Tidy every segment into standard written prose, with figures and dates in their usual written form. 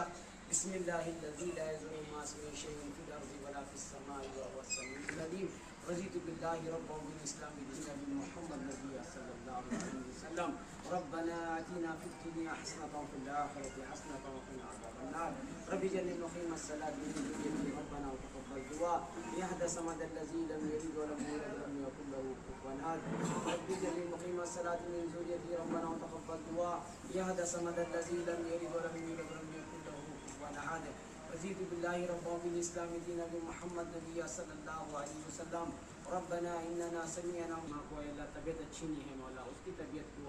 الفاتحة. بسم الله الذي لا يضر مع اسمه شيء في الأرض ولا في السماء وهو السميع العليم. رضيت بالله ربا وبالإسلام دينا بمحمد نبي صلى الله عليه وسلم. ربنا آتنا في الدنيا حسنة وفي الآخرة حسنة وقنا عذاب النار. رب جل مقيم الصلاة من ذريتي ربنا وتقبل دعاء. يهدى صمد الذي لم يلد ولم يولد ولم يكن له كفوا أحد. رب جل مقيم الصلاة من ذريتي ربنا وتقبل دعاء. يهدى صمد الذي لم يلد ولم يولد ولم يكن له كفوا أحد. رضيت بالله ربا وبالإسلام دينا بمحمد نبي صلى الله عليه وسلم. ربنا إننا سمعنا ما कोई अल्लाह तबीयत अच्छी नहीं है मौला उसकी तबीयत को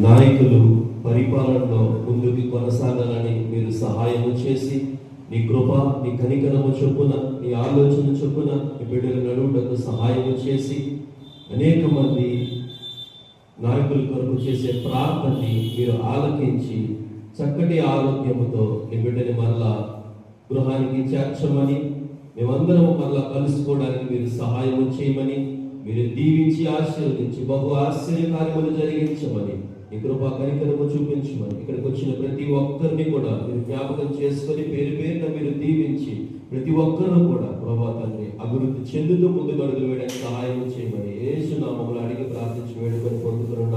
నాయకులు పరిపాలనలో ముందుకు కొనసాగాలని మీరు సహాయం చేసి నీ కృప నీ కనికరము చొప్పున నీ ఆలోచన చొప్పున నీ బిడ్డల నడువుటకు సహాయం చేసి అనేక మంది నాయకుల కొరకు చేసే ప్రార్థనని మీరు ఆలకించి చక్కటి ఆరోగ్యముతో నీ బిడ్డని మరలా గృహానికి చేర్చమని మేమందరం మరలా కలుసుకోవడానికి మీరు సహాయం చేయమని మీరు దీవించి ఆశీర్వదించి బహు ఆశ్చర్యకార్యములు జరిగించమని నీ కృపా కనికరము చూపించమని ఇక్కడికి వచ్చిన ప్రతి ఒక్కరిని కూడా మీరు జ్ఞాపకం చేసుకొని పేరు పేరున మీరు దీవించి ప్రతి ఒక్కరూ కూడా ప్రభా తండ్రి అభివృద్ధి చెందుతూ ముందుకు అడుగులు వేయడానికి సహాయం చేయమని యేసు నామములో అడిగి ప్రార్థించి వేడుకొని పొందుతున్నాను.